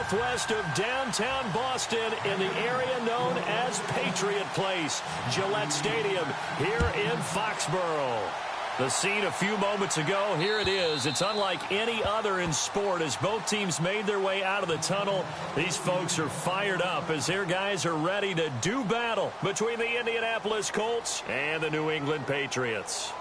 southwest of downtown Boston in the area known as Patriot Place, Gillette Stadium here in Foxborough. The scene a few moments ago, here it is. It's unlike any other in sport as both teams made their way out of the tunnel. These folks are fired up as their guys are ready to do battle between the Indianapolis Colts and the New England Patriots.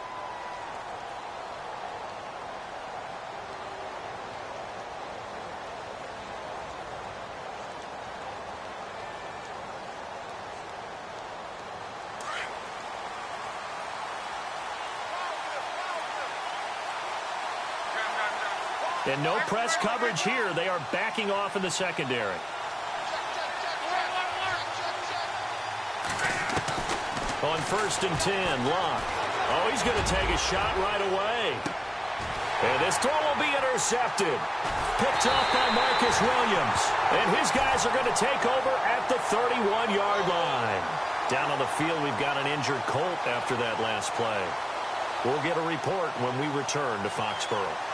And no press coverage here. They are backing off in the secondary. On 1st and 10, Locke. Oh, he's going to take a shot right away. And this throw will be intercepted. Picked off by Marcus Williams. And his guys are going to take over at the 31-yard line. Down on the field, we've got an injured Colt after that last play. We'll get a report when we return to Foxborough.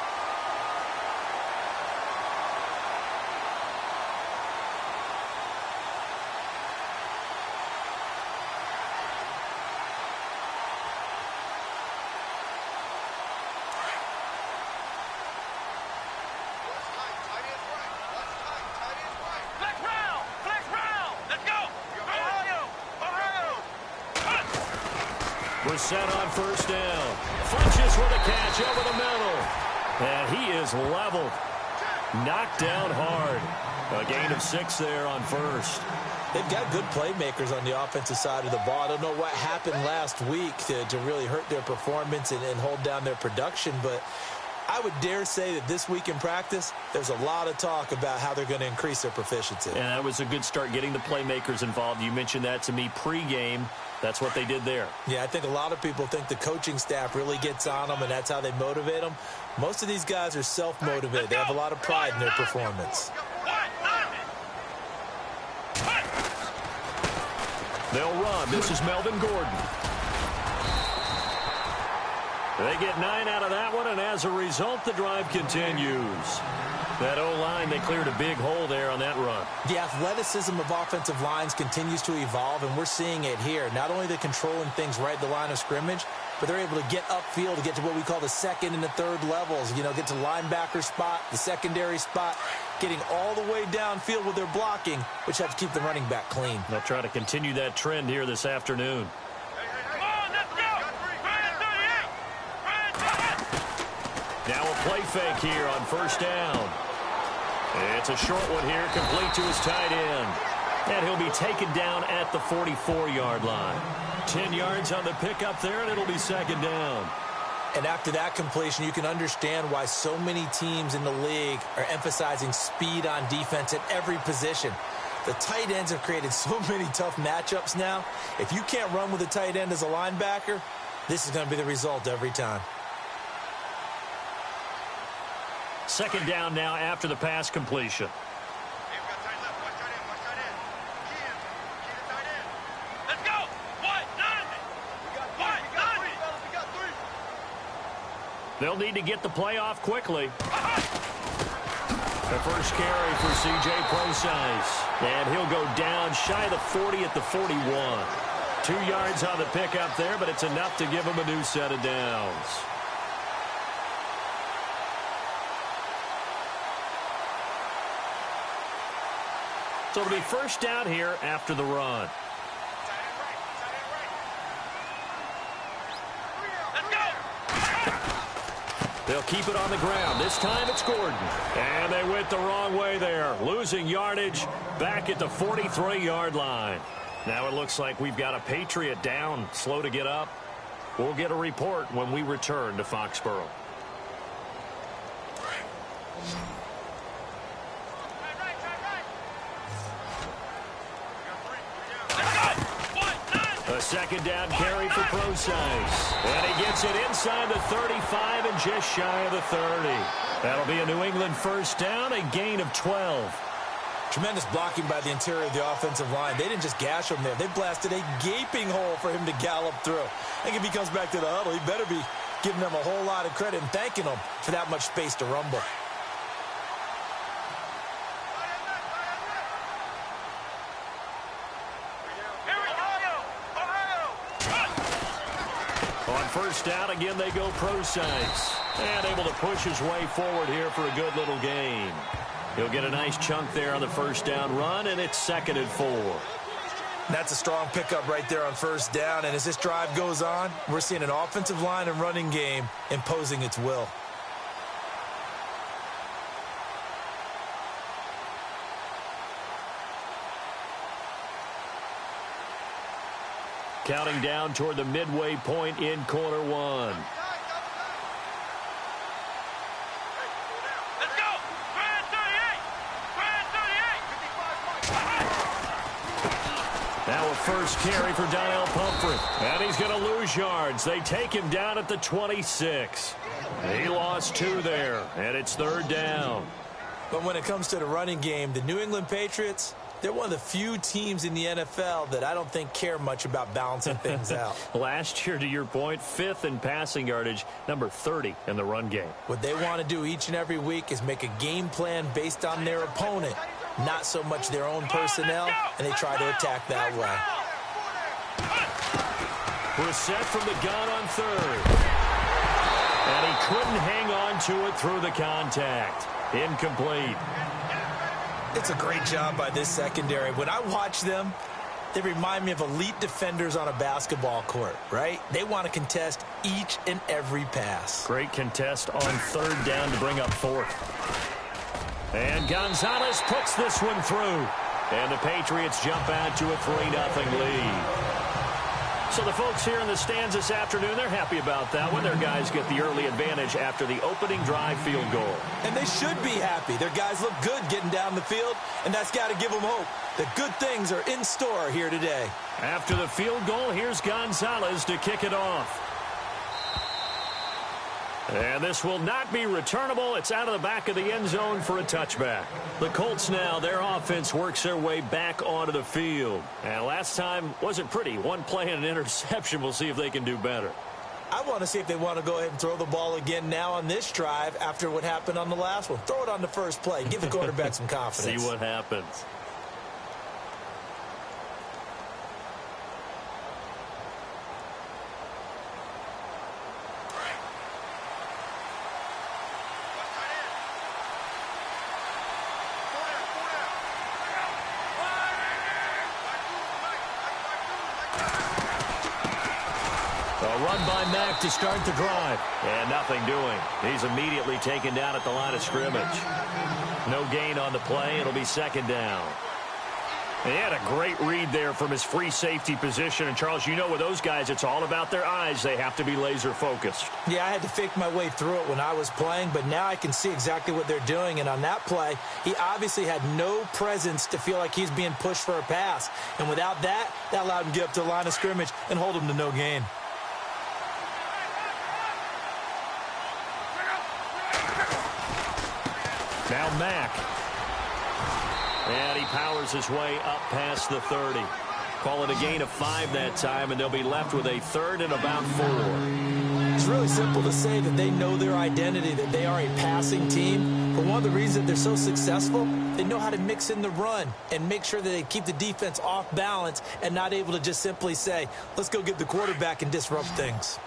We're set on 1st down. Fletches with a catch over the middle. And he is leveled. Knocked down hard. A gain of 6 there on 1st. They've got good playmakers on the offensive side of the ball. I don't know what happened last week to really hurt their performance and hold down their production, but I would dare say that this week in practice, there's a lot of talk about how they're going to increase their proficiency. And that was a good start getting the playmakers involved. You mentioned that to me pregame. That's what they did there. Yeah, I think a lot of people think the coaching staff really gets on them, and that's how they motivate them. Most of these guys are self-motivated. They have a lot of pride in their performance. They'll run. This is Melvin Gordon. They get 9 out of that one, and as a result, the drive continues. That O-line, they cleared a big hole there on that run. The athleticism of offensive lines continues to evolve, and we're seeing it here. Not only are they controlling things right at the line of scrimmage, but they're able to get upfield to get to what we call the 2nd and the 3rd levels. You know, get to linebacker spot, the secondary spot, getting all the way downfield with their blocking, which helps keep the running back clean. They'll try to continue that trend here this afternoon. Now a play fake here on 1st down. It's a short one here, complete to his tight end. And he'll be taken down at the 44-yard line. 10 yards on the pickup there, and it'll be 2nd down. And after that completion, you can understand why so many teams in the league are emphasizing speed on defense at every position. The tight ends have created so many tough matchups now. If you can't run with a tight end as a linebacker, this is going to be the result every time. 2nd down now after the pass completion. Let's go! They'll need to get the play off quickly. The first carry for C.J. Procise. And he'll go down shy of the 40 at the 41. 2 yards on the pickup there, but it's enough to give him a new set of downs. So it'll be 1st down here after the run. They'll keep it on the ground. This time it's Gordon. And they went the wrong way there. Losing yardage back at the 43-yard line. Now it looks like we've got a Patriot down, slow to get up. We'll get a report when we return to Foxborough. A 2nd down carry for Procise. And he gets it inside the 35 and just shy of the 30. That'll be a New England 1st down, a gain of 12. Tremendous blocking by the interior of the offensive line. They didn't just gash him there. They blasted a gaping hole for him to gallop through. I think if he comes back to the huddle, he better be giving them a whole lot of credit and thanking them for that much space to rumble. first down, again they go precise. And able to push his way forward here for a good little gain. He'll get a nice chunk there on the first down run, and it's 2nd and 4. That's a strong pickup right there on first down. And as this drive goes on, we're seeing an offensive line and running game imposing its will. Counting down toward the midway point in quarter one. Let's go! 38! Now a first carry for Donnell Pumphrey. And he's going to lose yards. They take him down at the 26. He lost 2 there, and it's 3rd down. But when it comes to the running game, the New England Patriots, they're one of the few teams in the NFL that I don't think care much about balancing things out. Last year, to your point, 5th in passing yardage, number 30 in the run game. What they want to do each and every week is make a game plan based on their opponent, not so much their own personnel, and they try to attack that way. Brissett from the gun on 3rd. And he couldn't hang on to it through the contact. Incomplete. It's a great job by this secondary. When I watch them, they remind me of elite defenders on a basketball court, right? They want to contest each and every pass. Great contest on 3rd down to bring up 4th. And Gonzalez puts this one through. And the Patriots jump out to a 3-0 lead. So the folks here in the stands this afternoon, they're happy about that one. Their guys get the early advantage after the opening drive field goal. And they should be happy. Their guys look good getting down the field, and that's got to give them hope that good things are in store here today. After the field goal, here's Gonzalez to kick it off. And this will not be returnable. It's out of the back of the end zone for a touchback. The Colts now, their offense works their way back onto the field. And last time wasn't pretty. One play and an interception. We'll see if they can do better. I want to see if they want to go ahead and throw the ball again now on this drive after what happened on the last one. Throw it on the first play. Give the quarterback some confidence. See what happens. To start the drive. And nothing doing. He's immediately taken down at the line of scrimmage. No gain on the play. It'll be 2nd down. And he had a great read there from his free safety position. And, Charles, you know with those guys, it's all about their eyes. They have to be laser focused. Yeah, I had to fake my way through it when I was playing, but now I can see exactly what they're doing. And on that play, he obviously had no presence to feel like he's being pushed for a pass. And without that, that allowed him to get up to the line of scrimmage and hold him to no gain. Now Mack. And he powers his way up past the 30. Call it a gain of 5 that time, and they'll be left with a 3rd and about 4. It's really simple to say that they know their identity, that they are a passing team. But one of the reasons that they're so successful, they know how to mix in the run and make sure that they keep the defense off balance and not able to just simply say, let's go get the quarterback and disrupt things.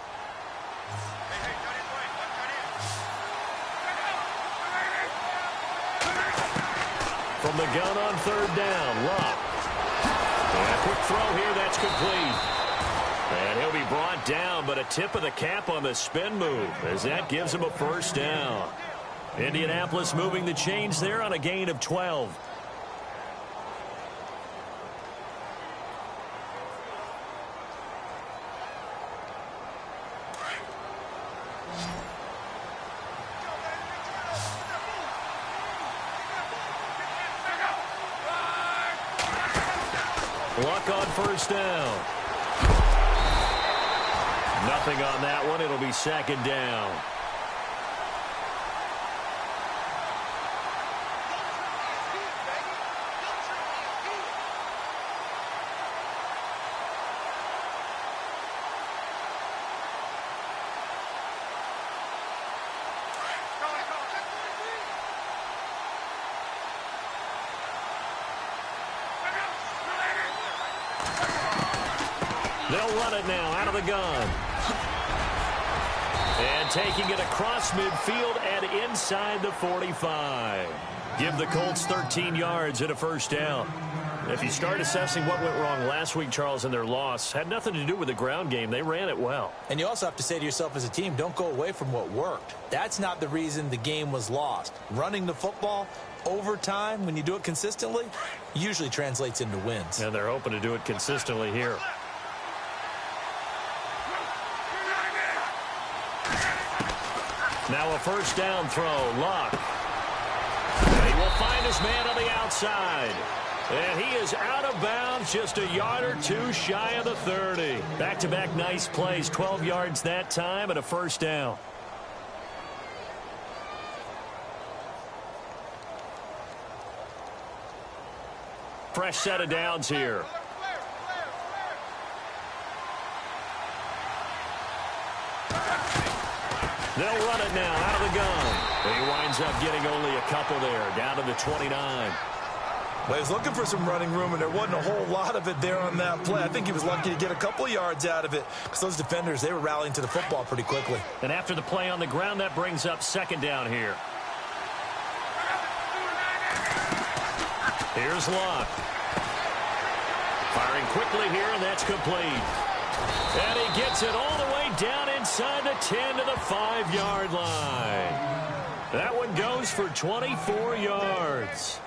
From the gun on 3rd down, Locke. And a quick throw here, that's complete. And he'll be brought down, but a tip of the cap on the spin move as that gives him a 1st down. Indianapolis moving the chains there on a gain of 12. Luck on 1st down. Nothing on that one. It'll be 2nd down. They'll run it now out of the gun. taking it across midfield and inside the 45. Give the Colts 13 yards and a first down. If you start assessing what went wrong last week, Charles, in their loss, had nothing to do with the ground game. They ran it well. And you also have to say to yourself as a team, don't go away from what worked. That's not the reason the game was lost. Running the football over time, when you do it consistently, usually translates into wins. And they're hoping to do it consistently here. Now a first down throw. Luck. And he will find his man on the outside. And he is out of bounds, just a yard or two shy of the 30. Back-to-back nice plays, 12 yards that time and a first down. Fresh set of downs here. They'll run it now out of the gun. He winds up getting only a couple there, down to the 29. Well, he was looking for some running room, and there wasn't a whole lot of it there on that play. I think he was lucky to get a couple of yards out of it because those defenders, they were rallying to the football pretty quickly. And after the play on the ground, that brings up second down here. Here's Luck. Firing quickly here, and that's complete. And he gets it all the way down inside the 10 to the 5-yard line. That one goes for 24 yards.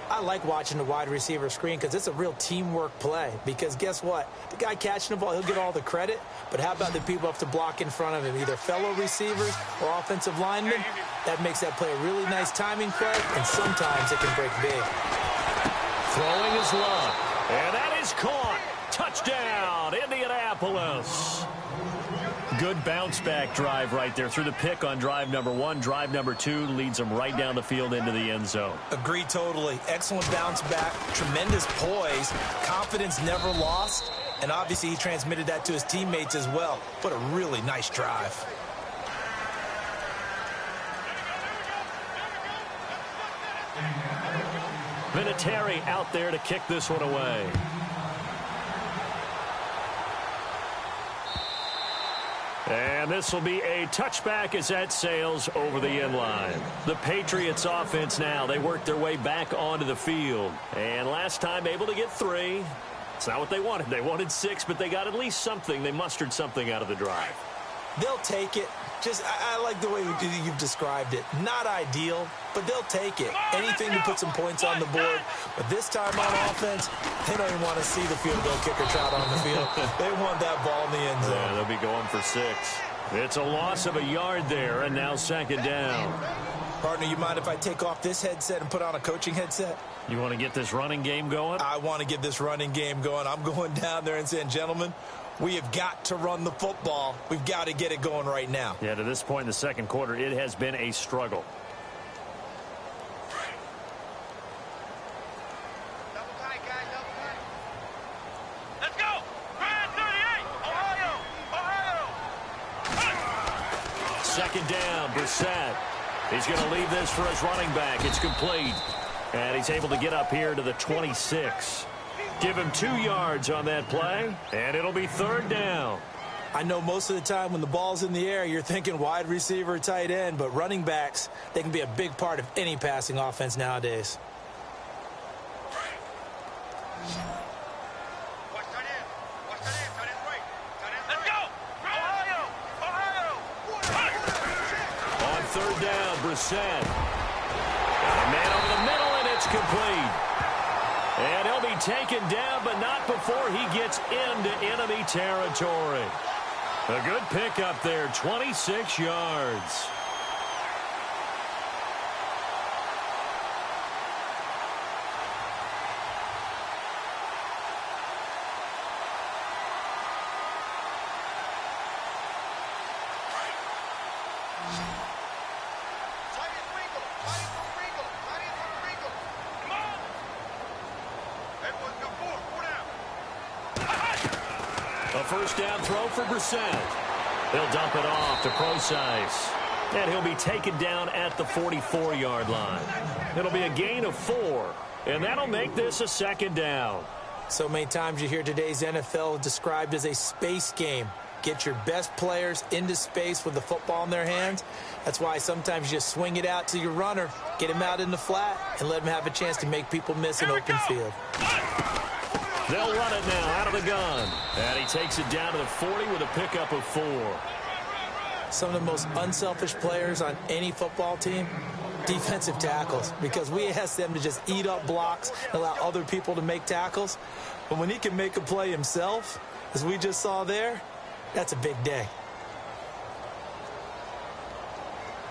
I like watching the wide receiver screen because it's a real teamwork play. Because guess what? The guy catching the ball, he'll get all the credit. But how about the people up to block in front of him, either fellow receivers or offensive linemen? That makes that play a really nice timing play, and sometimes it can break big. Throwing is Luck. And that is caught. Touchdown, Indianapolis. Good bounce-back drive right there through the pick on drive number 1. Drive number 2 leads them right down the field into the end zone. Agree totally. Excellent bounce back, tremendous poise, confidence never lost, and obviously he transmitted that to his teammates as well. What a really nice drive. Vinatieri out there to kick this one away. And this will be a touchback as that sails over the end line. The Patriots offense now, they work their way back onto the field. And last time able to get 3. It's not what they wanted. They wanted 6, but they got at least something. They mustered something out of the drive. They'll take it. I like the way you've described it. Not ideal, but they'll take it. Anything to put some points on the board. But this time on offense, they don't even want to see the field goal kicker trot on the field. They want that ball in the end zone. Yeah, they'll be going for 6. It's a loss of a yard there, and now second down. Partner, you mind if I take off this headset and put on a coaching headset? You want to get this running game going? I want to get this running game going. I'm going down there and saying, gentlemen, we have got to run the football. We've got to get it going right now. Yeah, to this point in the second quarter, it has been a struggle. Double tight, guys, double tight. Let's go! Grand 38! Ohio! Second down, Brissett. He's going to leave this for his running back. It's complete. And he's able to get up here to the 26. Give him 2 yards on that play, and it'll be third down. I know most of the time when the ball's in the air, you're thinking wide receiver, tight end, but running backs, they can be a big part of any passing offense nowadays. Watch that in. Watch that in. Tight end right. Tight end right. Let's go! Ohio! On third down, Brissett. Got a man over the middle, and it's complete. And he'll be taken down, but not before he gets into enemy territory. A good pickup there, 26 yards. A first down throw for Brissett. He'll dump it off to Procise. And he'll be taken down at the 44-yard line. It'll be a gain of 4. And that'll make this a second down. So many times you hear today's NFL described as a space game. Get your best players into space with the football in their hands. That's why sometimes you just swing it out to your runner, get him out in the flat, and let him have a chance to make people miss an open field. They'll run it now out of the gun. And he takes it down to the 40 with a pickup of 4. Some of the most unselfish players on any football team, defensive tackles, because we ask them to just eat up blocks and allow other people to make tackles. But when he can make a play himself, as we just saw there, that's a big day.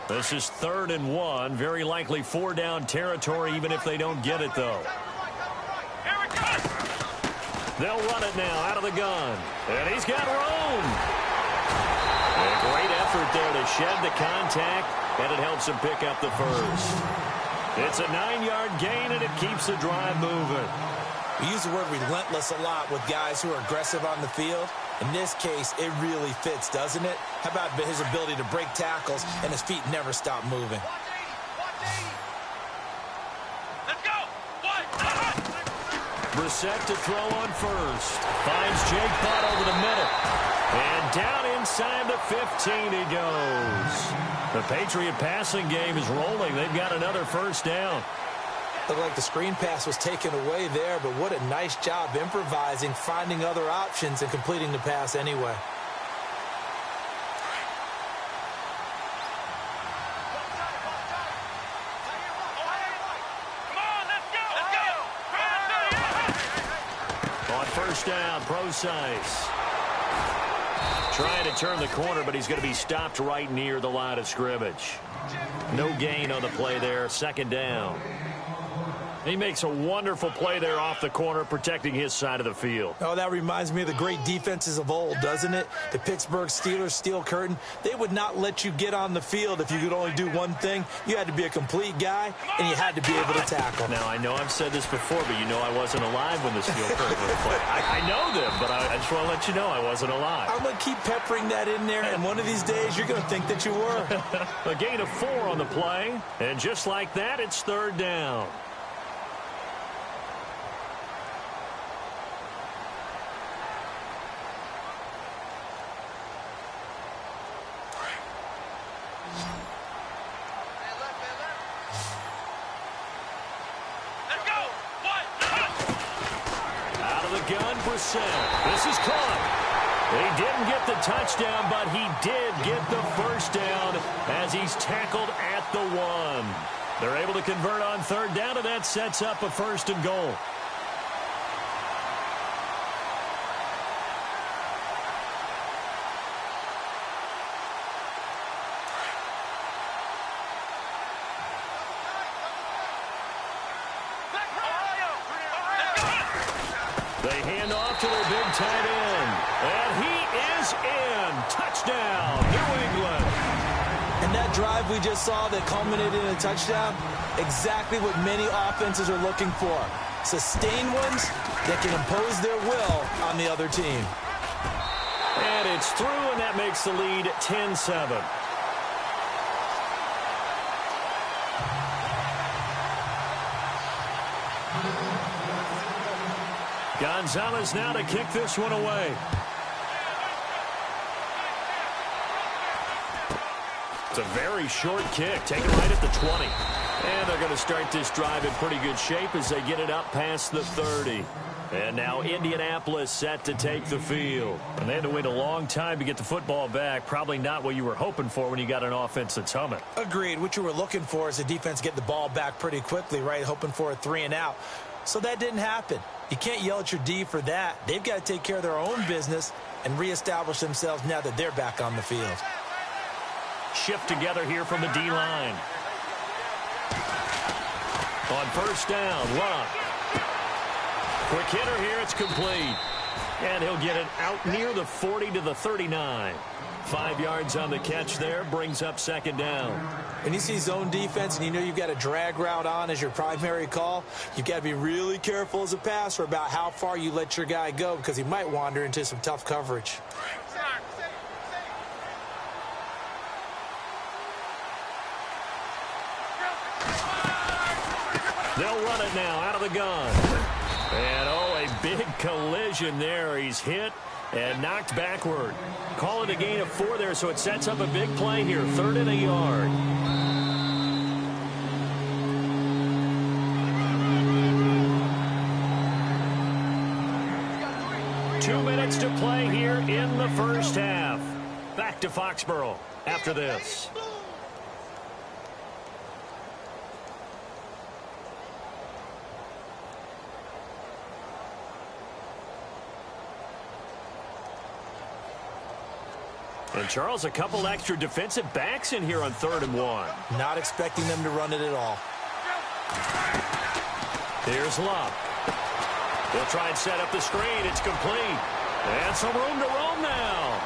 This is 3rd and 1. Very likely 4-down territory, even if they don't get it, though. They'll run it now out of the gun. And he's got room. A great effort there to shed the contact, and it helps him pick up the first. It's a 9-yard gain, and it keeps the drive moving. We use the word relentless a lot with guys who are aggressive on the field. In this case, it really fits, doesn't it? How about his ability to break tackles and his feet never stop moving? Let's go! Brissett to throw on first. Finds Jake Butt over the middle. And down inside the 15 he goes. The Patriot passing game is rolling. They've got another first down. Looked like the screen pass was taken away there, but what a nice job improvising, finding other options, and completing the pass anyway. On first down, Procise. Trying to turn the corner, but he's going to be stopped right near the line of scrimmage. No gain on the play there, 2nd down. He makes a wonderful play there off the corner, protecting his side of the field. Oh, that reminds me of the great defenses of old, doesn't it? The Pittsburgh Steelers steel curtain. They would not let you get on the field if you could only do one thing. You had to be a complete guy, and you had to be able to tackle. Now, I know I've said this before, but you know I wasn't alive when the steel curtain was played. I know them, but I just want to let you know I wasn't alive. I'm going to keep peppering that in there, and one of these days you're going to think that you were. A gain of 4 on the play, and just like that, it's 3rd down. This is caught. He didn't get the touchdown, but he did get the first down as he's tackled at the 1. They're able to convert on 3rd down, and that sets up a 1st and goal. They hand off to their big tight end. And he is in. Touchdown, New England. And that drive we just saw that culminated in a touchdown, exactly what many offenses are looking for. Sustained ones that can impose their will on the other team. And it's through, and that makes the lead 10-7. Gonzalez now to kick this one away. It's a very short kick, taken right at the 20. And they're going to start this drive in pretty good shape as they get it up past the 30. And now Indianapolis set to take the field. And they had to wait a long time to get the football back. Probably not what you were hoping for when you got an offense that's humming. Agreed. What you were looking for is the defense get the ball back pretty quickly, right? Hoping for a 3 and out. So that didn't happen. You can't yell at your D for that. They've got to take care of their own business and reestablish themselves now that they're back on the field. Shift together here from the D-line. On first down, Luck. Quick hitter here, it's complete. And he'll get it out near the 40 to the 39. 5 yards on the catch there, brings up 2nd down. When you see zone defense and you know you've got a drag route on as your primary call, you've got to be really careful as a passer about how far you let your guy go because he might wander into some tough coverage. They'll run it now out of the gun. And, oh, a big Big collision there. He's hit and knocked backward. Call it a gain of 4 there, so it sets up a big play here. 3rd and a yard. Two minutes to play here in the first half. Back to Foxborough after this. And, Charles, a couple extra defensive backs in here on 3rd and 1. Not expecting them to run it at all. Here's Love. They'll try and set up the screen. It's complete. And some room to roam now.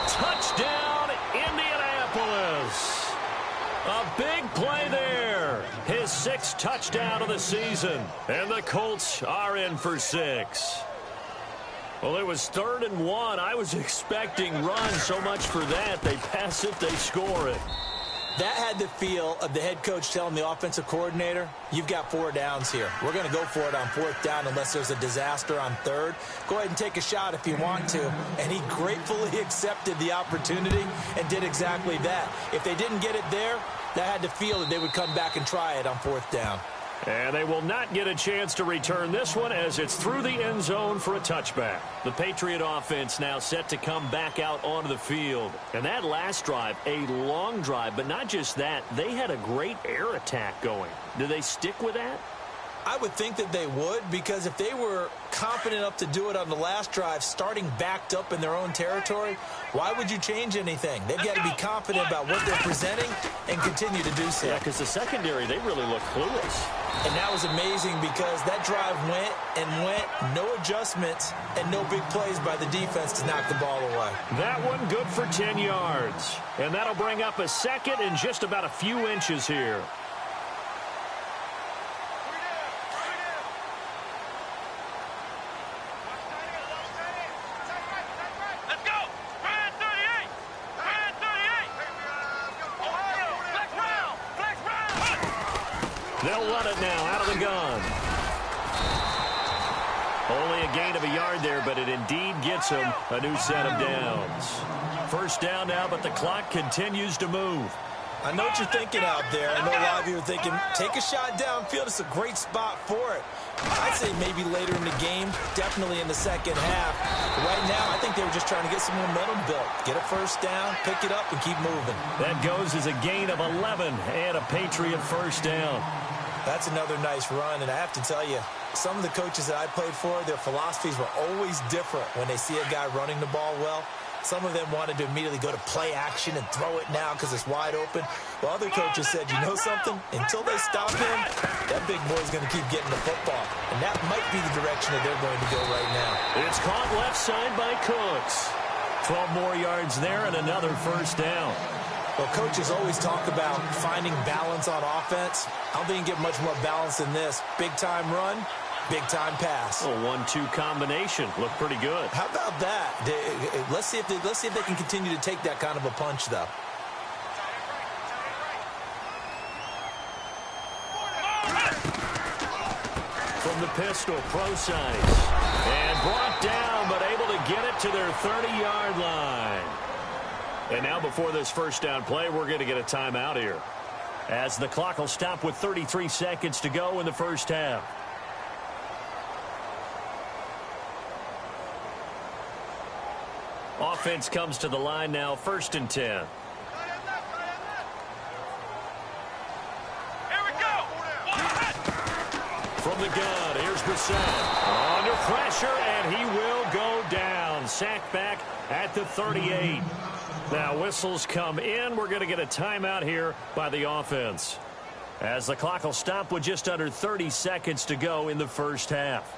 Touchdown, Indianapolis. A big play there. His 6th touchdown of the season. And the Colts are in for 6. Well, it was 3rd and 1. I was expecting run. So much for that. They pass it, they score it. That had the feel of the head coach telling the offensive coordinator, you've got 4 downs here. We're going to go for it on 4th down unless there's a disaster on 3rd. Go ahead and take a shot if you want to. And he gratefully accepted the opportunity and did exactly that. If they didn't get it there, that had the feel that they would come back and try it on 4th down. And they will not get a chance to return this one as it's through the end zone for a touchback. The Patriot offense now set to come back out onto the field. And that last drive, a long drive, but not just that, they had a great air attack going. Do they stick with that? I would think that they would, because if they were confident enough to do it on the last drive, starting backed up in their own territory, why would you change anything? They've got to be confident about what they're presenting and continue to do so. Yeah, because the secondary, they really look clueless. And that was amazing because that drive went and went, no adjustments, and no big plays by the defense to knock the ball away. That one good for 10 yards. And that'll bring up a 2nd and just about a few inches here. They'll run it now out of the gun. Only a gain of a yard there, but it indeed gets him a new set of downs. 1st down now, but the clock continues to move. I know what you're thinking out there. I know a lot of you are thinking, take a shot downfield. It's a great spot for it. I'd say maybe later in the game, definitely in the second half. But right now, I think they were just trying to get some momentum built. Get a 1st down, pick it up, and keep moving. That goes as a gain of 11 and a Patriot 1st down. That's another nice run, and I have to tell you, some of the coaches that I played for, their philosophies were always different when they see a guy running the ball well. Some of them wanted to immediately go to play action and throw it now because it's wide open. While other coaches said, you know something? Until they stop him, that big boy's going to keep getting the football. And that might be the direction that they're going to go right now. It's caught left side by Cooks. 12 more yards there and another 1st down. Well, coaches always talk about finding balance on offense. I don't think you can get much more balance than this. Big-time run, big-time pass. A 1-2 combination. Looked pretty good. How about that? Let's see if they can continue to take that kind of a punch, though. From the pistol, Procise. And brought down, but able to get it to their 30-yard line. And now before this 1st down play, we're going to get a timeout here, as the clock will stop with 33 seconds to go in the 1st half. Offense comes to the line now, 1st and 10. Here we go. From the gun, here's Brissett. Under pressure, and he will go down. Sacked back at the 38. Now whistles come in. We're going to get a timeout here by the offense, as the clock will stop with just under 30 seconds to go in the 1st half.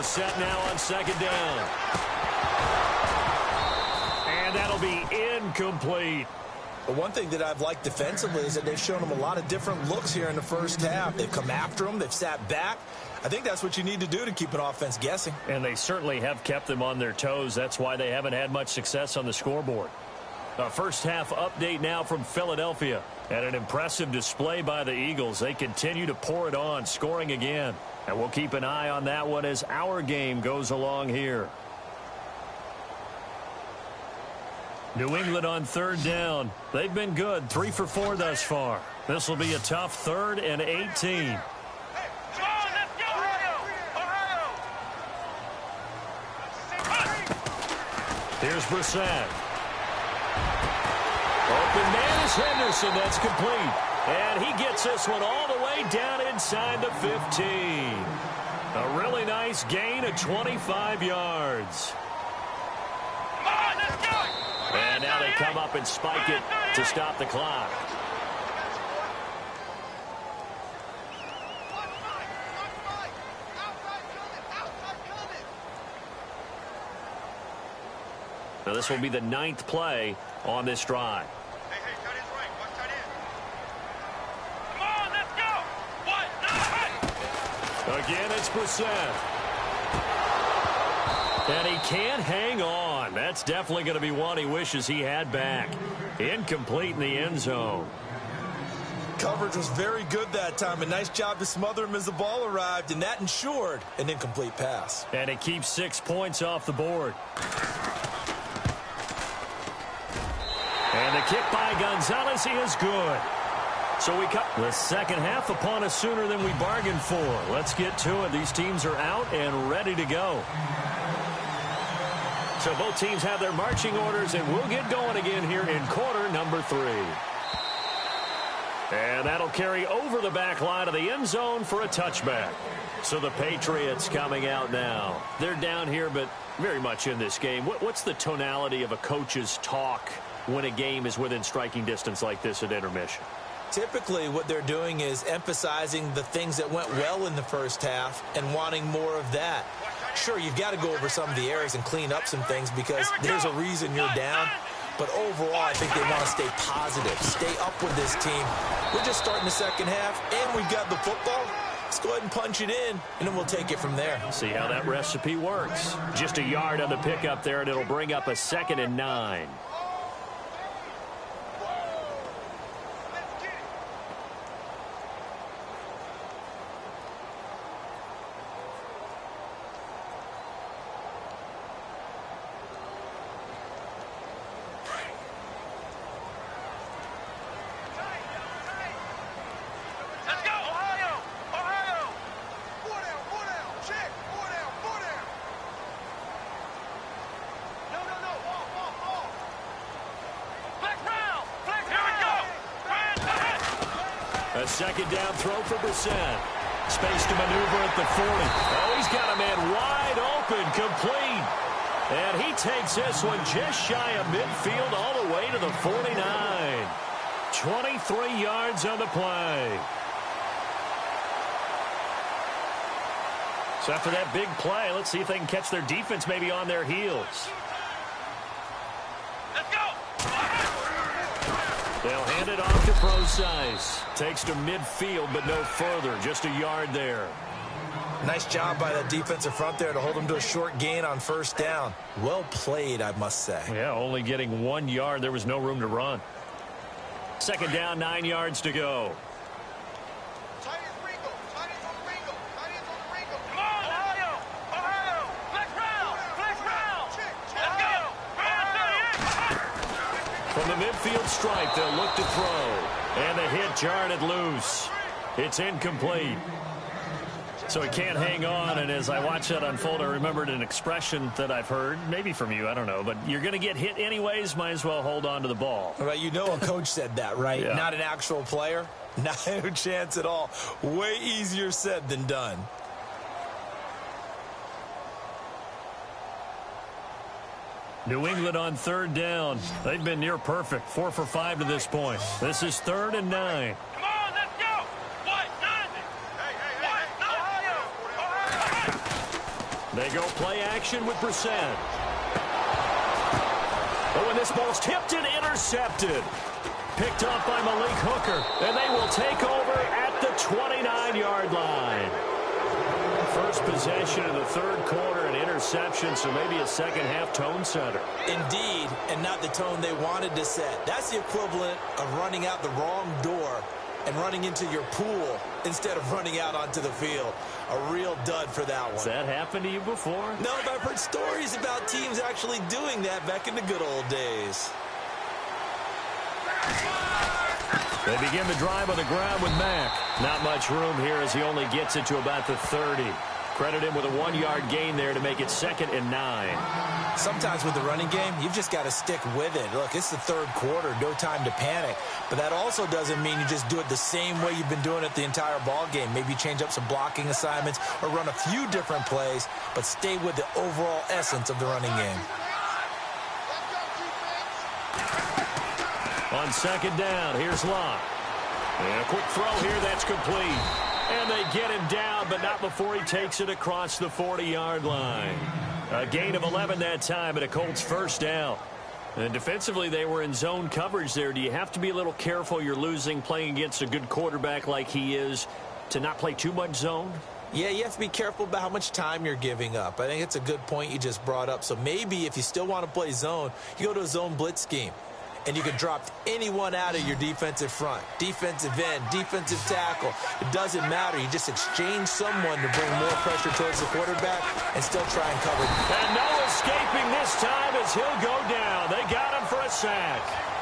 set now on second down. And that'll be incomplete. But one thing that I've liked defensively is that they've shown them a lot of different looks here in the first half. They've come after them. They've sat back. I think that's what you need to do to keep an offense guessing. And they certainly have kept them on their toes. That's why they haven't had much success on the scoreboard. A first half update now from Philadelphia. And an impressive display by the Eagles. They continue to pour it on, scoring again. And we'll keep an eye on that one as our game goes along here. New England on third down. They've been good, 3 for 4 thus far. This will be a tough 3rd and 18. Here's Brissett. Open man is Henderson. That's complete. And he gets this one all the way down inside the 15. A really nice gain of 25 yards. And now they come up and spike it to stop the clock. Now this will be the 9th play on this drive. Hey, tight end's right. Watch tight end. Come on, let's go. Again, it's Brissett. And he can't hang on. That's definitely going to be one he wishes he had back. Incomplete in the end zone. Coverage was very good that time. A nice job to smother him as the ball arrived, and that ensured an incomplete pass. And it keeps 6 points off the board. And the kick by Gonzalez is good. So we cut the second half upon us sooner than we bargained for. Let's get to it. These teams are out and ready to go. So both teams have their marching orders, and we'll get going again here in quarter number 3. And that'll carry over the back line of the end zone for a touchback. So the Patriots coming out now. They're down here, but very much in this game. What's the tonality of a coach's talk when a game is within striking distance like this at intermission? Typically, what they're doing is emphasizing the things that went well in the first half and wanting more of that. Sure, you've got to go over some of the errors and clean up some things because there's a reason you're down. But overall, I think they want to stay positive, stay up with this team. We're just starting the second half, and we've got the football. Let's go ahead and punch it in, and then we'll take it from there. See how that recipe works. Just a yard on the pickup there, and it'll bring up a 2nd and 9. A second down throw for Brissett. Space to maneuver at the 40. Oh, he's got a man wide open, complete. And he takes this one just shy of midfield all the way to the 49. 23 yards on the play. So after that big play, let's see if they can catch their defense maybe on their heels. They'll hand it off to Procise. Takes to midfield, but no further. Just a yard there. Nice job by that defensive front there to hold them to a short gain on first down. Well played, I must say. Yeah, only getting 1 yard. There was no room to run. Second down, 9 yards to go. From the midfield stripe, they'll look to throw. And the hit jarred loose. It's incomplete. So he can't hang on, and as I watched that unfold, I remembered an expression that I've heard, maybe from you, I don't know, but you're going to get hit anyways, might as well hold on to the ball. Right, you know a coach said that, right? Yeah. Not an actual player. Not a chance at all. Way easier said than done. New England on third down. They've been near perfect, 4 for 5 to this point. This is 3rd and 9. Come on, let's go. What? They go play action with Brissett. Oh, and this ball's tipped and intercepted. Picked up by Malik Hooker. And they will take over at the 29-yard line. First possession of the third quarter, an interception, so maybe a second-half tone setter. Indeed, and not the tone they wanted to set. That's the equivalent of running out the wrong door and running into your pool instead of running out onto the field. A real dud for that one. Has that happened to you before? No, but I've heard stories about teams actually doing that back in the good old days. They begin the drive on the ground with Mack. Not much room here as he only gets it to about the 30. Credit him with a 1-yard gain there to make it 2nd and 9. Sometimes with the running game, you've just got to stick with it. Look, it's the third quarter, no time to panic. But that also doesn't mean you just do it the same way you've been doing it the entire ball game. Maybe change up some blocking assignments or run a few different plays, but stay with the overall essence of the running game. On 2nd down, here's Locke. And a quick throw here, that's complete. And they get him down, but not before he takes it across the 40-yard line. A gain of 11 that time, and a Colts first down. And defensively, they were in zone coverage there. Do you have to be a little careful? You're losing, playing against a good quarterback like he is, to not play too much zone? Yeah, you have to be careful about how much time you're giving up. I think it's a good point you just brought up. So maybe if you still want to play zone, you go to a zone blitz scheme. And you can drop anyone out of your defensive front. Defensive end, defensive tackle. It doesn't matter. You just exchange someone to bring more pressure towards the quarterback and still try and cover. And no escaping this time as he'll go down. They got him for a sack.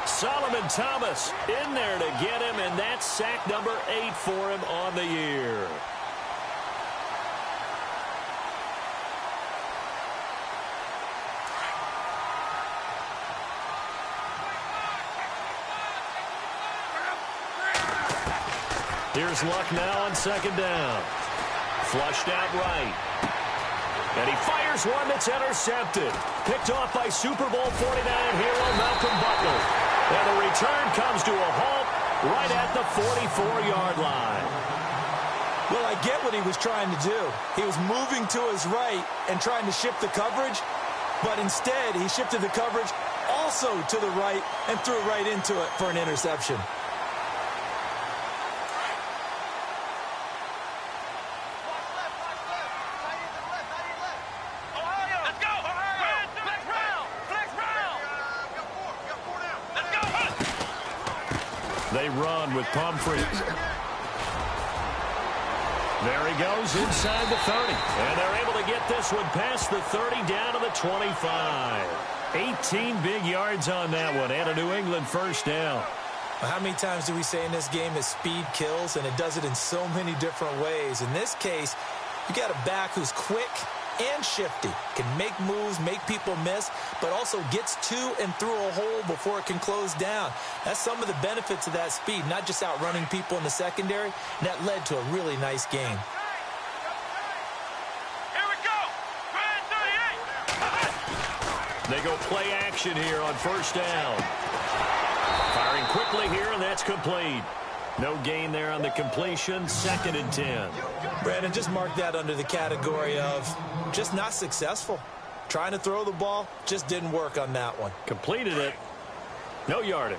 Solomon Thomas in there to get him, and that's sack number 8 for him on the year. Here's Luck now on 2nd down. Flushed out right. And he fires one that's intercepted. Picked off by Super Bowl 49 hero Malcolm Butler. And the return comes to a halt right at the 44-yard line. Well, I get what he was trying to do. He was moving to his right and trying to shift the coverage, but instead he shifted the coverage also to the right and threw right into it for an interception. They run with Pumphrey. There he goes inside the 30. And they're able to get this one past the 30 down to the 25. 18 big yards on that one and a New England first down. Well, how many times do we say in this game that speed kills, and it does it in so many different ways? In this case, you got a back who's quick and shifty, can make moves, make people miss, but also gets to and through a hole before it can close down. That's some of the benefits of that speed, not just outrunning people in the secondary, and that led to a really nice game. Here we go. They go play action here on first down. Firing quickly here, and that's complete. No gain there on the completion. 2nd and 10. Brandon, just mark that under the category of just not successful. Trying to throw the ball, just didn't work on that one. Completed it. No yardage.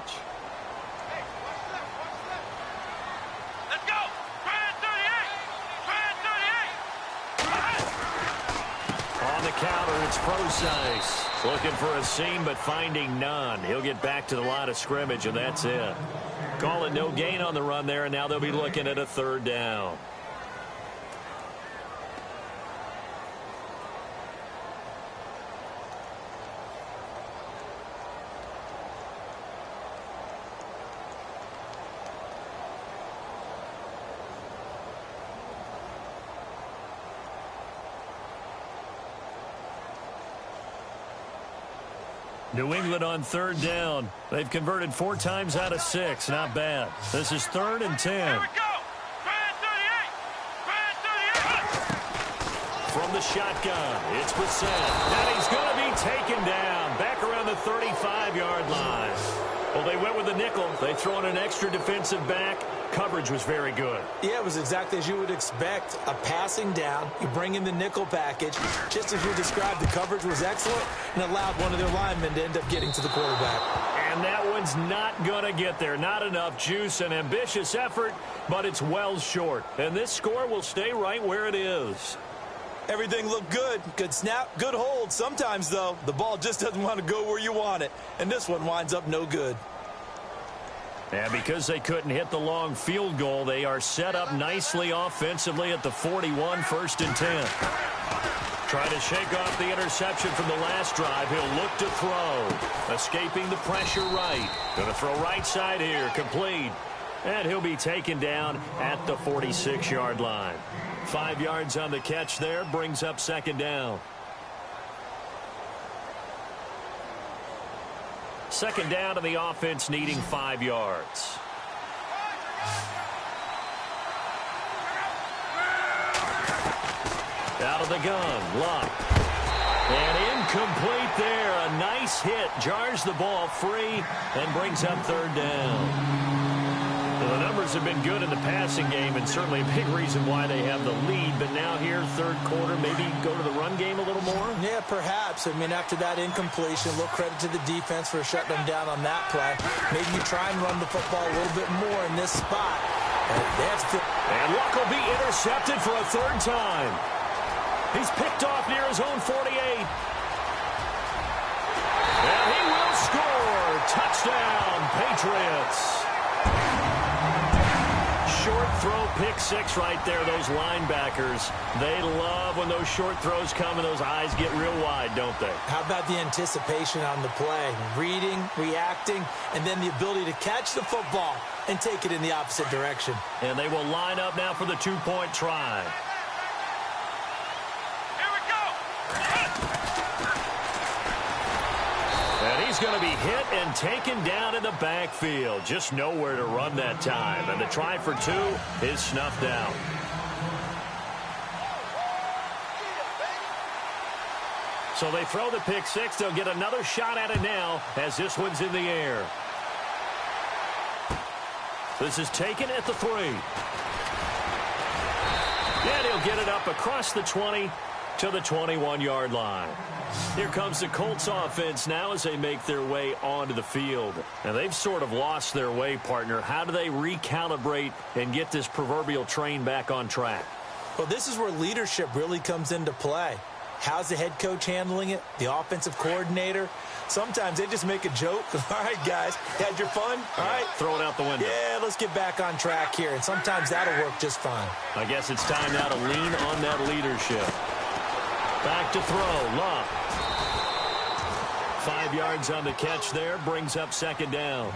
Let's go. Brand 38. On the counter, it's Procise. Looking for a seam, but finding none. He'll get back to the line of scrimmage, and that's it. Call it no gain on the run there, and now they'll be looking at a 3rd down. New England on 3rd down. They've converted 4 times out of 6. Not bad. This is 3rd and 10. Here we go. Brand 38. From the shotgun, it's Brissett. And he's going to be taken down. Back around the 35-yard line. Well, they went with the nickel. They throw in an extra defensive back. Coverage was very good. Yeah, it was exactly as you would expect. A passing down. You bring in the nickel package. Just as you described, the coverage was excellent and allowed one of their linemen to end up getting to the quarterback. And that one's not going to get there. Not enough juice. An ambitious effort, but it's well short. And this score will stay right where it is. Everything looked good. Good snap, good hold. Sometimes, though, the ball just doesn't want to go where you want it. And this one winds up no good. And because they couldn't hit the long field goal, they are set up nicely offensively at the 41, 1st and 10. Trying to shake off the interception from the last drive. He'll look to throw. Escaping the pressure right. Going to throw right side here. Complete. And he'll be taken down at the 46-yard line. 5 yards on the catch there. Brings up 2nd down. 2nd down, and the offense needing 5 yards. Out of the gun, Luck. And incomplete there. A nice hit. Jars the ball free and brings up 3rd down. Well, the numbers have been good in the passing game, and certainly a big reason why they have the lead. But now here, 3rd quarter, maybe go to the run game a little more? Yeah, perhaps. I mean, after that incompletion, a little credit to the defense for shutting them down on that play. Maybe you try and run the football a little bit more in this spot. And Luck will be intercepted for a 3rd time. He's picked off near his own 48. And he will score. Touchdown, Patriots. Short throw, pick 6 right there. Those linebackers, they love when those short throws come and those eyes get real wide, don't they? How about the anticipation on the play? Reading, reacting, and then the ability to catch the football and take it in the opposite direction. And they will line up now for the 2-point try. And he's going to be hit and taken down in the backfield. Just nowhere to run that time. And the try for 2 is snuffed out. So they throw the pick 6. They'll get another shot at it now as this one's in the air. This is taken at the 3. And he'll get it up across the 20 to the 21-yard line. Here comes the Colts offense now as they make their way onto the field. And they've sort of lost their way, partner. How do they recalibrate and get this proverbial train back on track? Well, this is where leadership really comes into play. How's the head coach handling it? The offensive coordinator? Sometimes they just make a joke. All right, guys, had your fun? All right. Throw it out the window. Yeah, let's get back on track here. And sometimes that'll work just fine. I guess it's time now to lean on that leadership. Back to throw. Luck. 5 yards on the catch there. Brings up 2nd down.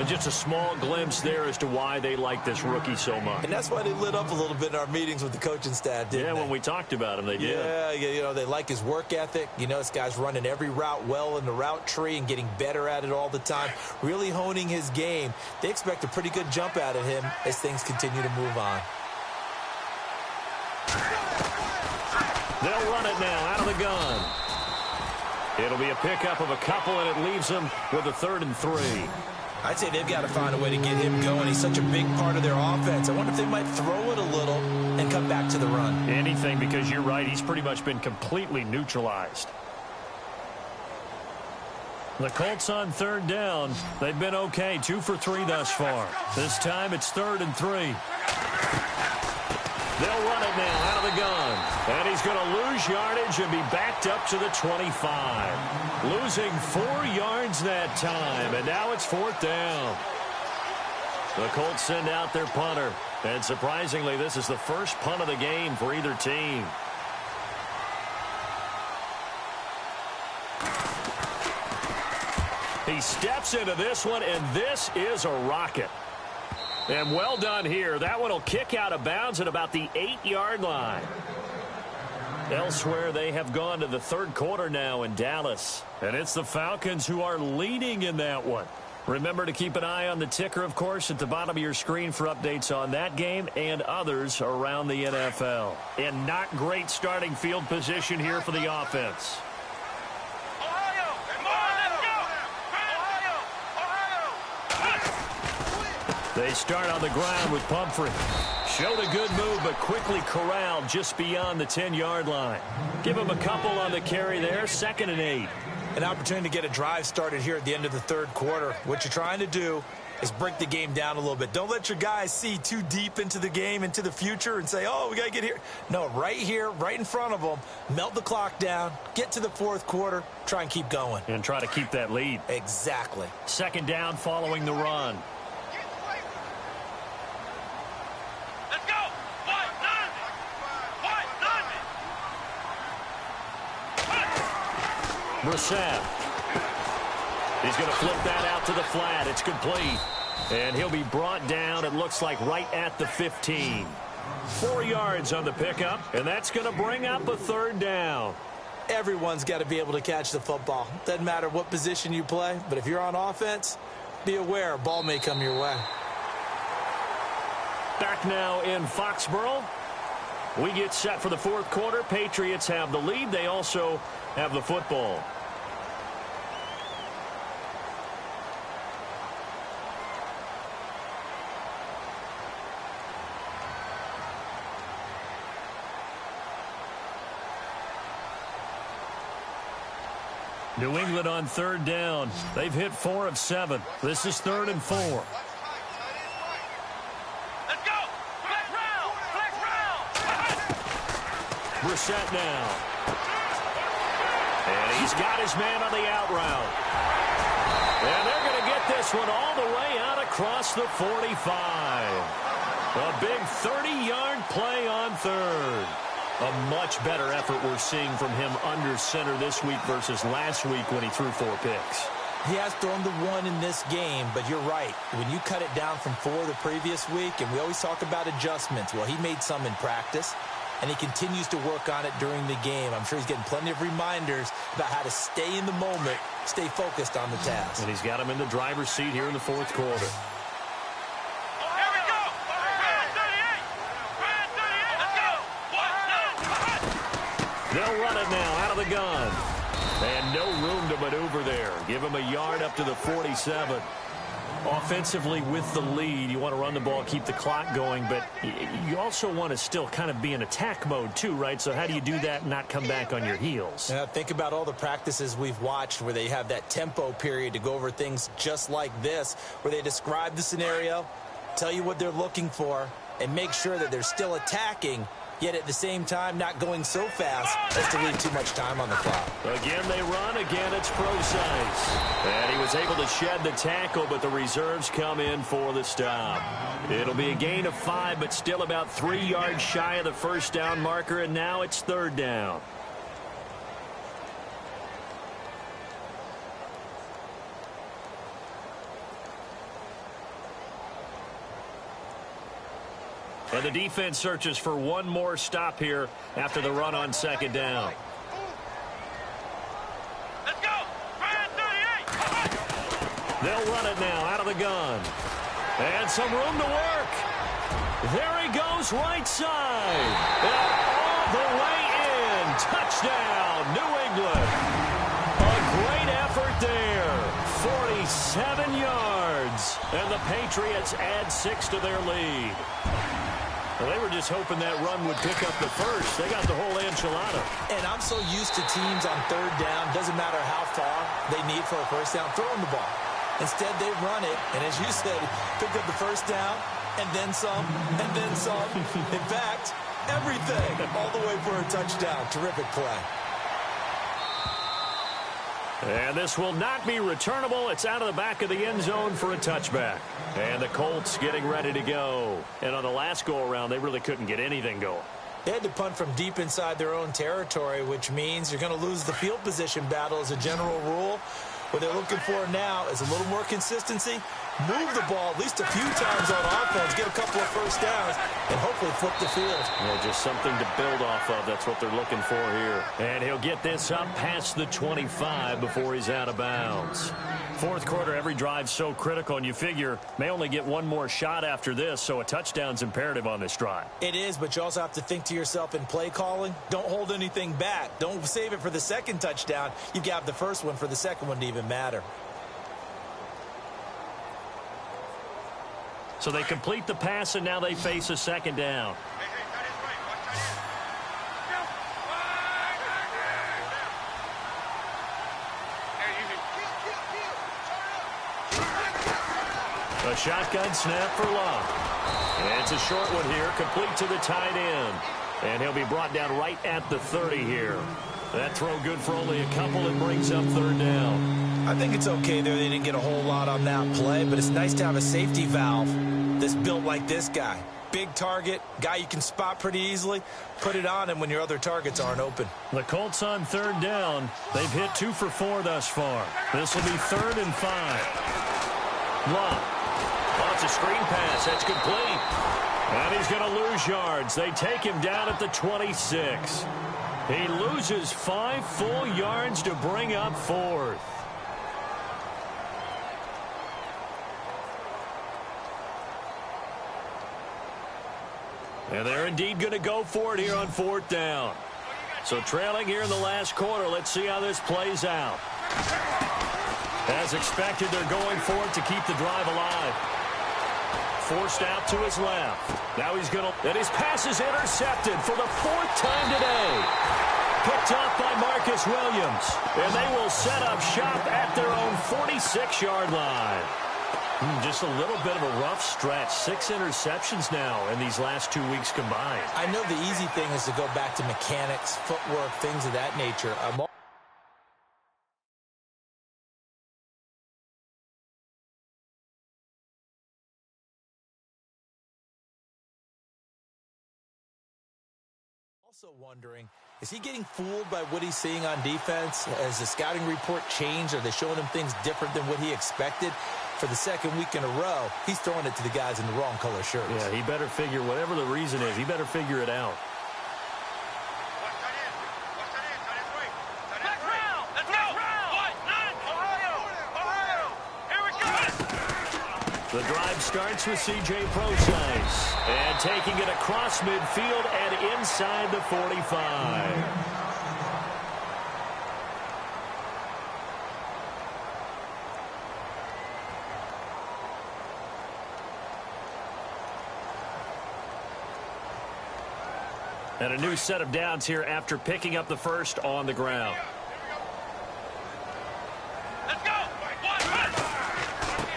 And just a small glimpse there as to why they like this rookie so much. And that's why they lit up a little bit in our meetings with the coaching staff, didn't they? Yeah, when we talked about him, they did. Yeah, you know, they like his work ethic. You know, this guy's running every route well in the route tree and getting better at it all the time, really honing his game. They expect a pretty good jump out of him as things continue to move on. They'll run it now out of the gun. It'll be a pickup of a couple, and it leaves them with a 3rd and 3. I'd say they've got to find a way to get him going. He's such a big part of their offense. I wonder if they might throw it a little and come back to the run. Anything, because you're right. He's pretty much been completely neutralized. The Colts on 3rd down. They've been okay. 2 for 3 thus far. This time it's 3rd and 3. They'll run it now out of the gun. And he's going to lose yardage and be backed up to the 25. Losing 4 yards that time. And now it's 4th down. The Colts send out their punter. And surprisingly, this is the first punt of the game for either team. He steps into this one, and this is a rocket. And well done here. That one will kick out of bounds at about the 8-yard line. Elsewhere, they have gone to the 3rd quarter now in Dallas. And it's the Falcons who are leading in that one. Remember to keep an eye on the ticker, of course, at the bottom of your screen for updates on that game and others around the NFL. And not great starting field position here for the offense. They start on the ground with Pumphrey. Showed a good move, but quickly corralled just beyond the 10-yard line. Give him a couple on the carry there, 2nd and 8. An opportunity to get a drive started here at the end of the third quarter. What you're trying to do is break the game down a little bit. Don't let your guys see too deep into the game, into the future, and say, oh, we got to get here. No, right here, right in front of them, melt the clock down, get to the fourth quarter, try and keep going. And try to keep that lead. Exactly. 2nd down following the run. Let's go. Brissett. He's going to flip that out to the flat. It's complete. And he'll be brought down, it looks like, right at the 15. 4 yards on the pickup, and that's going to bring up a 3rd down. Everyone's got to be able to catch the football. Doesn't matter what position you play, but if you're on offense, be aware a ball may come your way. Back now in Foxborough. We get set for the fourth quarter. Patriots have the lead. They also have the football. New England on 3rd down. They've hit 4 of 7. This is 3rd and 4. Let's go. Flex round. Brissett now. And he's got his man on the out route. And they're going to get this one all the way out across the 45. A big 30-yard play on 3rd. A much better effort we're seeing from him under center this week versus last week when he threw 4 picks. He has thrown the 1 in this game, but you're right. When you cut it down from 4 the previous week, and we always talk about adjustments, well, he made some in practice, and he continues to work on it during the game. I'm sure he's getting plenty of reminders about how to stay in the moment, stay focused on the task. And he's got him in the driver's seat here in the fourth quarter. They'll run it now out of the gun. And no room to maneuver there. Give him a yard up to the 47. Offensively with the lead, you want to run the ball, keep the clock going, but you also want to still kind of be in attack mode too, right? So how do you do that and not come back on your heels? Yeah, think about all the practices we've watched where they have that tempo period to go over things just like this, where they describe the scenario, tell you what they're looking for, and make sure that they're still attacking, yet at the same time not going so fast as to leave too much time on the clock. Again they run, again it's Procise. And he was able to shed the tackle, but the reserves come in for the stop. It'll be a gain of 5, but still about 3 yards shy of the first down marker, and now it's 3rd down. And the defense searches for one more stop here after the run on 2nd down. Let's go. 38. They'll run it now out of the gun. And some room to work. There he goes right side. And all the way in. Touchdown, New England. A great effort there. 47 yards. And the Patriots add 6 to their lead. Well, they were just hoping that run would pick up the first. They got the whole enchilada. And I'm so used to teams on 3rd down, doesn't matter how far they need for a first down, throwing the ball. Instead, they run it, and as you said, pick up the first down, and then some, and then some. In fact, everything, all the way for a touchdown. Terrific play. And this will not be returnable. It's out of the back of the end zone for a touchback. And the Colts getting ready to go. And on the last go-around, they really couldn't get anything going. They had to punt from deep inside their own territory, which means you're going to lose the field position battle as a general rule. What they're looking for now is a little more consistency, move the ball at least a few times on offense, get a couple of first downs, and hopefully flip the field. Yeah, just something to build off of. That's what they're looking for here. And he'll get this up past the 25 before he's out of bounds. Fourth quarter, every drive's so critical, and you figure may only get one more shot after this, so a touchdown's imperative on this drive. It is, but you also have to think to yourself in play calling, don't hold anything back. Don't save it for the second touchdown. You've got the first one for the second one to even matter. So they complete the pass, and now they face a second down. A shotgun snap for Love. And it's a short one here, complete to the tight end. And he'll be brought down right at the 30 here. That throw good for only a couple and brings up third down. I think it's okay there. They didn't get a whole lot on that play, but it's nice to have a safety valve that's built like this guy. Big target, guy you can spot pretty easily. Put it on him when your other targets aren't open. The Colts on third down. They've hit 2 for 4 thus far. This will be 3rd and 5. Love. Oh, it's a screen pass. That's complete. And he's going to lose yards. They take him down at the 26. He loses 5 full yards to bring up 4th. And they're indeed going to go for it here on 4th down. So trailing here in the last quarter. Let's see how this plays out. As expected, they're going for it to keep the drive alive. Forced out to his left. Now he's going to... And his pass is intercepted for the 4th time today. Picked off by Marcus Williams. And they will set up shop at their own 46-yard line. Just a little bit of a rough stretch. 6 interceptions now in these last 2 weeks combined. I know the easy thing is to go back to mechanics, footwork, things of that nature. Also wondering, is he getting fooled by what he's seeing on defense? Has the scouting report changed? Are they showing him things different than what he expected? For the second week in a row, he's throwing it to the guys in the wrong color shirts. Yeah, he better figure, whatever the reason is, he better figure it out. The drive starts with C.J. Procise. And taking it across midfield and inside the 45. And a new set of downs here after picking up the first on the ground. Let's go!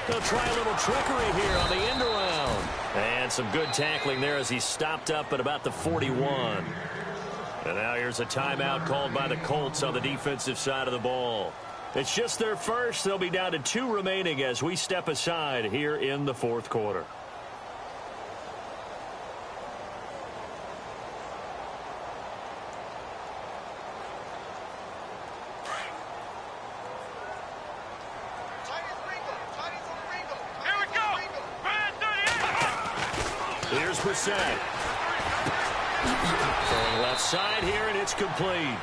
They'll try a little trickery here on the end around. And some good tackling there as he stopped up at about the 41. And now here's a timeout called by the Colts on the defensive side of the ball. It's just their first. They'll be down to 2 remaining as we step aside here in the 4th quarter. Here's Brissett. Throwing left side here, and it's complete.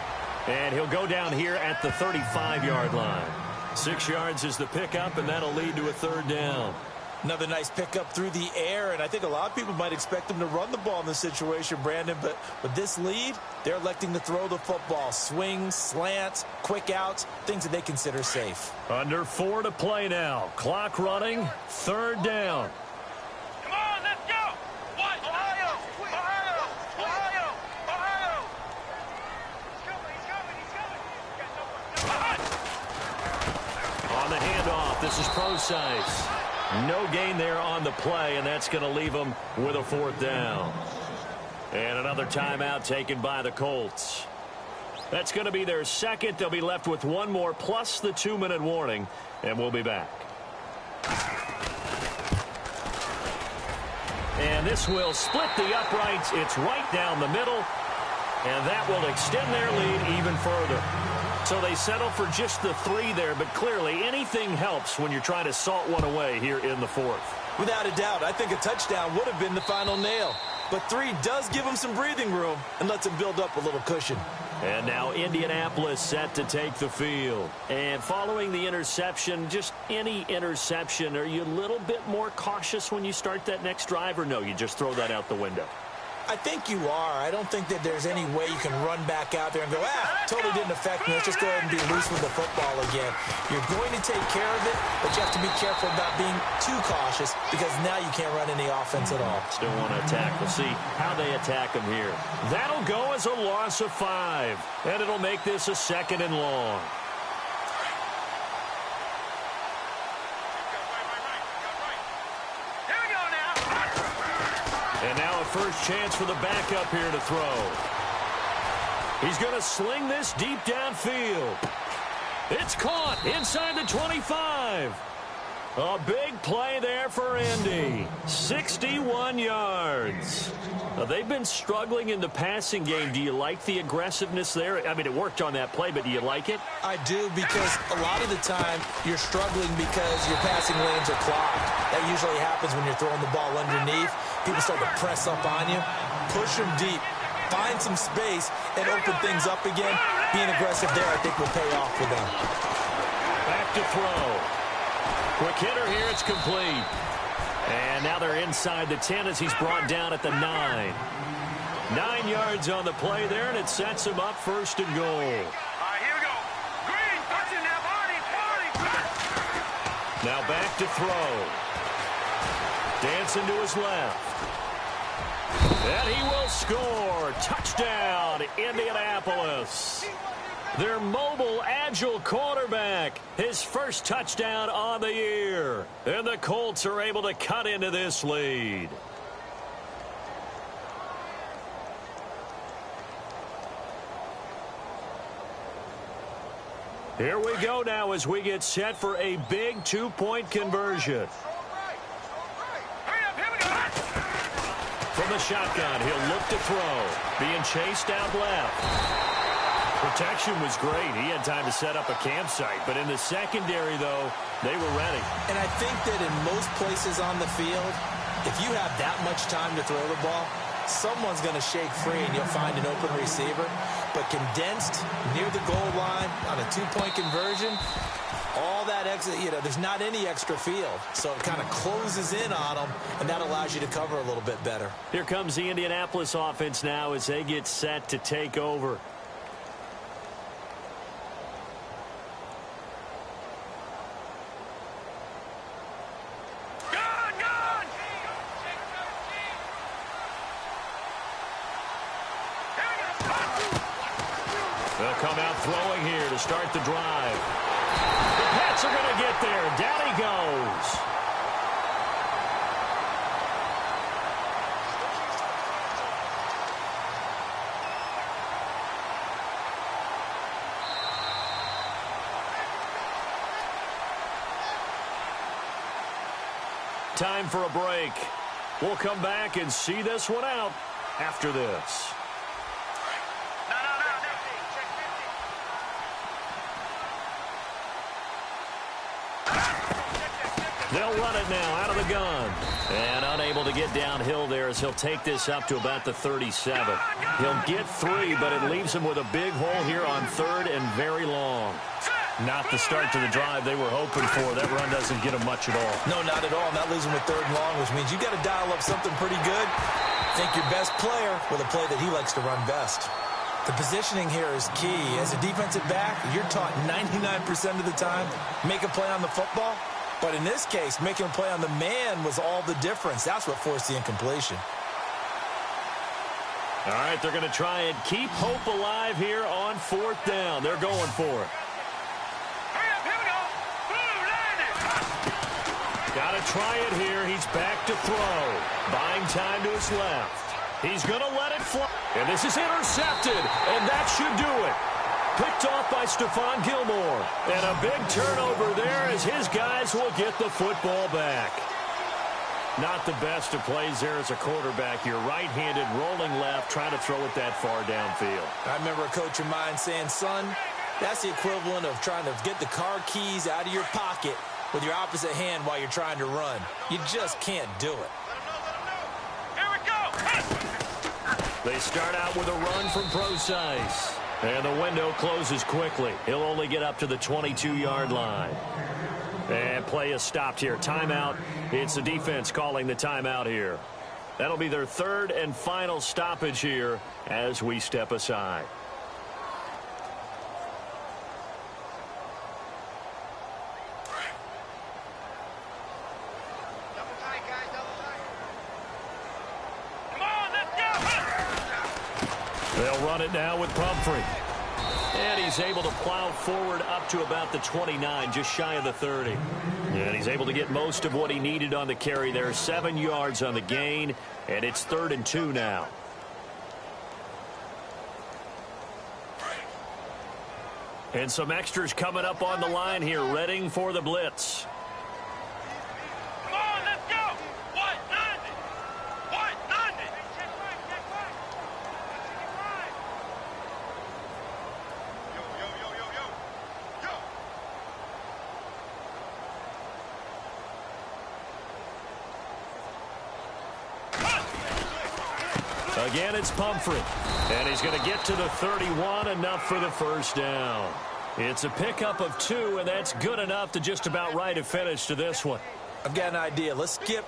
And he'll go down here at the 35-yard line. 6 yards is the pickup, and that'll lead to a 3rd down. Another nice pickup through the air, and I think a lot of people might expect him to run the ball in this situation, Brandon, but with this lead, they're electing to throw the football. Swings, slants, quick outs, things that they consider safe. Under 4 to play now. Clock running, 3rd down. Come on, let's go! What? Ohio! Ohio! Ohio! Ohio! He's coming! On the handoff, this is Procise. No gain there on the play, and that's going to leave them with a 4th down. And another timeout taken by the Colts. That's going to be their second. They'll be left with 1 more plus the 2-minute warning, and we'll be back. And this will split the uprights. It's right down the middle, and that will extend their lead even further. So they settle for just the 3 there, but clearly anything helps when you're trying to salt one away here in the 4th. Without a doubt, I think a touchdown would have been the final nail. But 3 does give them some breathing room and lets them build up a little cushion. And now Indianapolis set to take the field. And following the interception, just any interception, are you a little bit more cautious when you start that next drive, or no, you just throw that out the window? I think you are. I don't think that there's any way you can run back out there and go, totally didn't affect me. Let's just go ahead and be loose with the football again. You're going to take care of it, but you have to be careful about being too cautious because now you can't run any offense at all. Still want to attack. We'll see how they attack him here. That'll go as a loss of 5, and it'll make this a 2nd and long. And now a first chance for the backup here to throw. He's going to sling this deep downfield. It's caught inside the 25. A big play there for Indy. 61 yards. They've been struggling in the passing game. Do you like the aggressiveness there? I mean, it worked on that play, but do you like it? I do, because a lot of the time you're struggling because your passing lanes are clogged. That usually happens when you're throwing the ball underneath. People start to press up on you. Push them deep. Find some space and open things up again. Being aggressive there, I think, will pay off for them. Back to throw. Quick hitter here. It's complete. And now they're inside the 10 as he's brought down at the 9. 9 yards on the play there, and it sets him up 1st and goal. All right, here we go. Green, touch him now, Barney. Now back to throw. Dancing to his left. And he will score. Touchdown, Indianapolis. Their mobile, agile quarterback, his first touchdown on the year. And the Colts are able to cut into this lead. Here we go now as we get set for a big 2-point conversion. From the shotgun, he'll look to throw. Being chased out left. Protection was great. He had time to set up a campsite. But in the secondary, though, they were ready. And I think that in most places on the field, if you have that much time to throw the ball, someone's going to shake free and you'll find an open receiver. But condensed near the goal line on a 2-point conversion, all that extra, there's not any extra field. So it kind of closes in on them, and that allows you to cover a little bit better. Here comes the Indianapolis offense now as they get set to take over. They'll come out throwing here to start the drive. The Pats are going to get there. Down he goes. Time for a break. We'll come back and see this one out after this. They'll run it now out of the gun. And unable to get downhill there as he'll take this up to about the 37. He'll get 3, but it leaves him with a big hole here on 3rd and very long. Not the start to the drive they were hoping for. That run doesn't get him much at all. No, not at all. And that leaves him with 3rd and long, which means you got to dial up something pretty good. Think your best player with a play that he likes to run best. The positioning here is key. As a defensive back, you're taught 99% of the time, make a play on the football. But in this case, making a play on the man was all the difference. That's what forced the incompletion. All right, they're going to try and keep hope alive here on 4th down. They're going for it. Got to try it here. He's back to throw. Buying time to his left. He's going to let it fly. And this is intercepted. And that should do it. Picked off by Stephon Gilmore. And a big turnover there as his guys will get the football back. Not the best of plays there as a quarterback. You're right-handed, rolling left, trying to throw it that far downfield. I remember a coach of mine saying, son, that's the equivalent of trying to get the car keys out of your pocket with your opposite hand while you're trying to run. You just can't do it. Here we go. They start out with a run from Procise. And the window closes quickly. He'll only get up to the 22-yard line. And play is stopped here. Timeout. It's the defense calling the timeout here. That'll be their third and final stoppage here as we step aside. Double tight, guys, double tight. Come on, let's go. They'll run it now with Pumphrey. And he's able to plow forward up to about the 29, just shy of the 30. And he's able to get most of what he needed on the carry there. 7 yards on the gain, and it's 3rd and 2 now. And some extras coming up on the line here, readying for the blitz. Come on, let's go. What? 90. What? 90. Check right, check right. Yo, yo, yo, yo, yo. Yo. Again, it's Pumphrey. And he's going to get to the 31, enough for the first down. It's a pickup of 2, and that's good enough to just about write a finish to this one. I've got an idea. Let's skip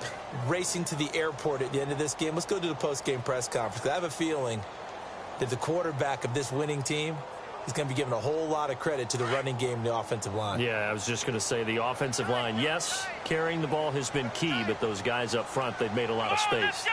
racing to the airport at the end of this game. Let's go to the post-game press conference. I have a feeling that the quarterback of this winning team is going to be given a whole lot of credit to the running game and the offensive line. Yeah, I was just going to say the offensive line. Yes, carrying the ball has been key, but those guys up front, they've made a lot of space.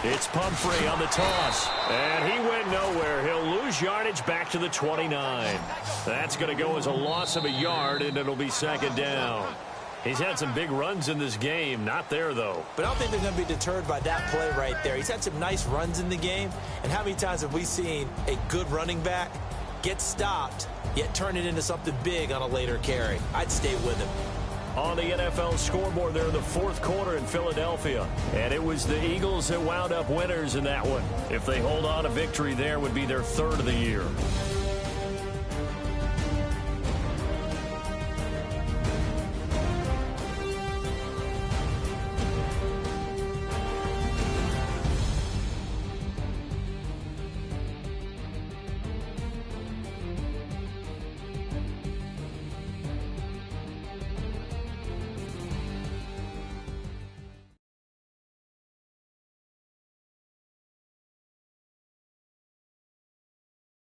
It's Pumphrey on the toss, and he went nowhere. He'll lose yardage back to the 29. That's going to go as a loss of a yard, and it'll be 2nd down. He's had some big runs in this game. Not there, though. But I don't think they're going to be deterred by that play right there. He's had some nice runs in the game, and how many times have we seen a good running back get stopped, yet turn it into something big on a later carry? I'd stay with him. On the NFL scoreboard there in the 4th quarter in Philadelphia. And it was the Eagles that wound up winners in that one. If they hold on, a victory there would be their 3rd of the year.